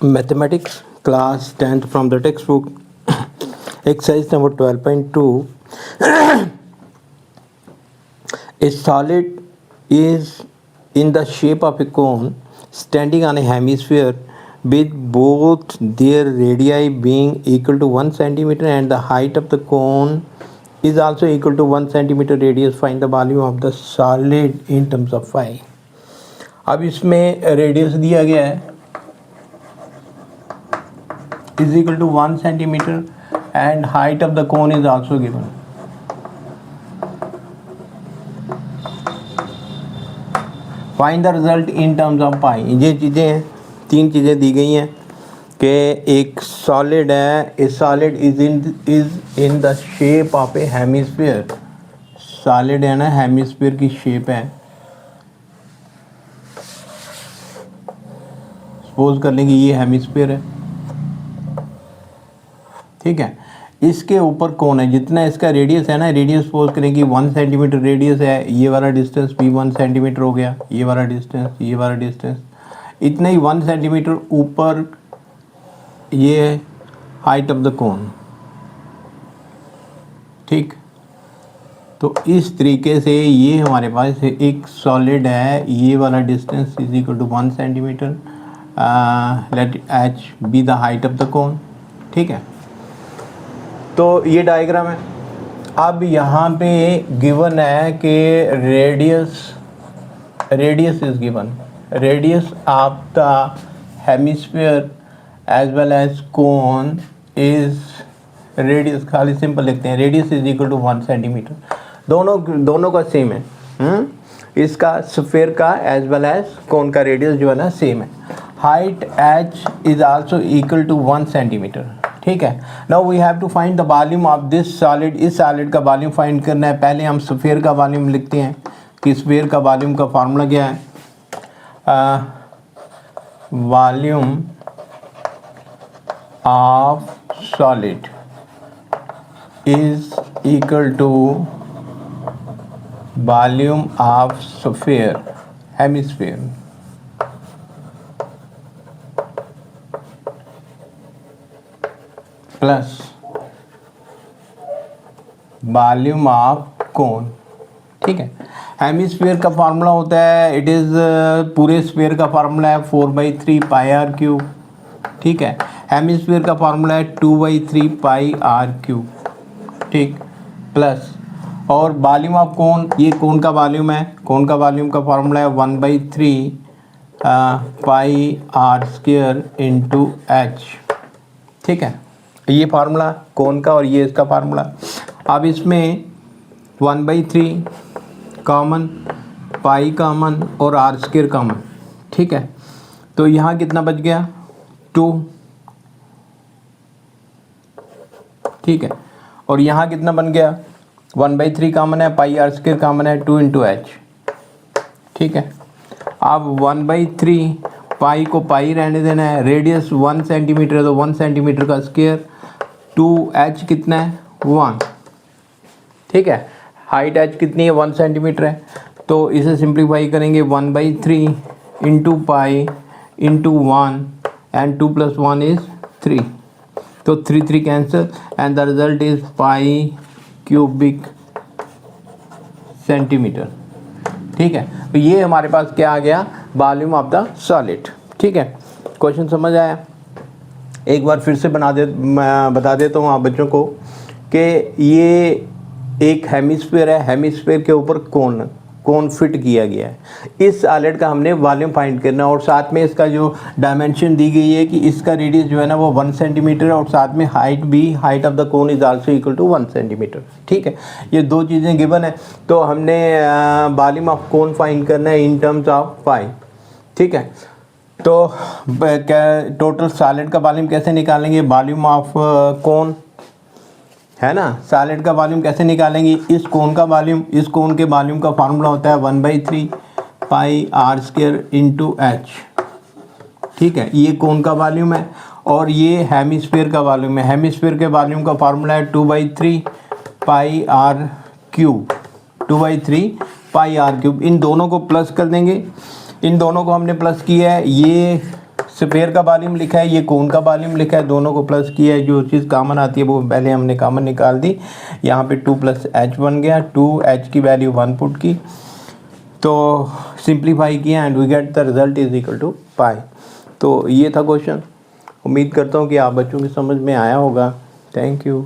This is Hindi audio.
Mathematics class 10th from the textbook exercise number 12.2. A solid is in the shape of a cone standing on a hemisphere with both their radii being equal to 1 centimeter and the height of the cone is also equal to 1 centimeter radius. Find the volume of the solid in terms of phi. अब इसमें रेडियस दिया गया है is equal to 1 centimeter and height of the cone is also given. Find the result in terms of pi. ये चीज़ें हैं, तीन चीज़ें दी गई हैं कि एक सॉलिड है, ए solid is in the shape of A hemisphere. Solid है ना, हेमिस्फीयर की शेप है. सपोज कर लेंगे ये हेमिस्फीयर है, ठीक है. इसके ऊपर कौन है, जितना इसका रेडियस है ना, रेडियस सपोज करें कि 1 सेंटीमीटर रेडियस है. ये वाला डिस्टेंस भी 1 सेंटीमीटर हो गया, ये वाला डिस्टेंस, ये वाला डिस्टेंस, इतना ही 1 सेंटीमीटर ऊपर ये हाइट ऑफ द कोन. ठीक, तो इस तरीके से ये हमारे पास एक सॉलिड है. ये वाला distance is equal to 1 centimetre. Let H be the height of the cone. ठीक है, तो ये डायग्राम है. अब यहाँ पे गिवन है कि radius is given. Radius of the hemisphere as well as cone is radius, खाली सिंपल लिखते हैं, radius is equal to 1 centimetre. दोनों का सेम है. इसका स्फीयर का एज वेल एज कोन का रेडियस जो है ना सेम है. Height H is also equal to 1 centimetre. ठीक है. Now we have to find the volume of this solid. इस सॉलिड का वॉल्यूम फाइंड करना है. पहले हम स्फीयर का वॉल्यूम लिखते हैं कि स्फीयर का वॉल्यूम का फार्मूला क्या है. Volume of solid is equal to volume of sphere hemisphere plus volume of cone. ठीक है. हेमिस्फीयर का फार्मूला होता है, इट इज़ पूरे स्फीयर का फार्मूला है 4/3 पाई आर क्यूब. ठीक है. हेमिस्फीयर का फार्मूला है 2/3 पाई आर क्यूब. ठीक, प्लस और वॉल्यूम ऑफ कोन, ये कोन का वॉल्यूम है. कोन का वॉल्यूम का फार्मूला है 1/3 पाई आर स्क्वायर इंटू एच. ठीक है, ये फार्मूला कोन का और ये इसका फार्मूला. अब इसमें 1/3 कॉमन, पाई कॉमन और आर स्क्वायर कॉमन. ठीक है, तो यहाँ कितना बच गया 2. ठीक है, और यहाँ कितना बन गया 1/3 कॉमन है, पाई आर स्क्वायर कॉमन है, 2 इंटू एच. ठीक है. अब 1/3 पाई को पाई रहने देना है. रेडियस 1 सेंटीमीटर है तो 1 सेंटीमीटर का स्क्वायर. 2h कितना है 1. ठीक है. हाइट h कितनी है 1 सेंटीमीटर है, तो इसे सिंप्लीफाई करेंगे 1/3 into pi into 1 and 2 + 1 is 3. तो 3 cancel and the result is pi cubic centimetre. ठीक है, तो ये हमारे पास क्या आ गया, वॉल्यूम ऑफ द सॉलिड. ठीक है, क्वेश्चन समझ आया. एक बार फिर से बता देता हूँ आप बच्चों को कि ये एक हेमिस्फीयर है. हेमिस्फीयर के ऊपर कोन फिट किया गया है. इस सॉलिड का हमने वॉल्यूम फाइंड करना है और साथ में इसका जो डायमेंशन दी गई है कि इसका रेडियस जो है ना वो 1 सेंटीमीटर है और साथ में हाइट भी, height of the cone is also equal to 1 centimetre. ठीक है, ये दो चीज़ें गिवन है. तो हमने वॉल्यूम ऑफ कोन फाइंड करना है इन टर्म्स ऑफ पाई. ठीक है, तो टोटल सॉलिड का वॉल्यूम कैसे निकालेंगे, वॉल्यूम ऑफ कोन है ना. सॉलिड का वॉल्यूम कैसे निकालेंगे, इस कोन का वॉल्यूम, इस कोन के वॉल्यूम का फार्मूला होता है 1/3 पाई आर स्क्वायर इंटू एच. ठीक है, ये कोन का वॉल्यूम है और ये हेमिस्फीयर का वॉल्यूम है. हेमिस्फीयर के वॉल्यूम का फार्मूला है 2/3 pi r cube. 2/3 pi r cube. इन दोनों को प्लस कर देंगे. इन दोनों को हमने प्लस किया है. ये स्फीयर का वॉल्यूम लिखा है, ये कोन का वॉल्यूम लिखा है, दोनों को प्लस किया है, जो चीज़ कॉमन आती है वो पहले हमने कॉमन निकाल दी। यहाँ पे 2 + h बन गया, 2h की वैल्यू 1 पुट की, तो सिंप्लीफाई किया and we get the result is equal to pi. तो ये था क्वेश्चन। उम्मीद करता हूँ कि आप बच्चों की समझ में आया होगा। Thank you.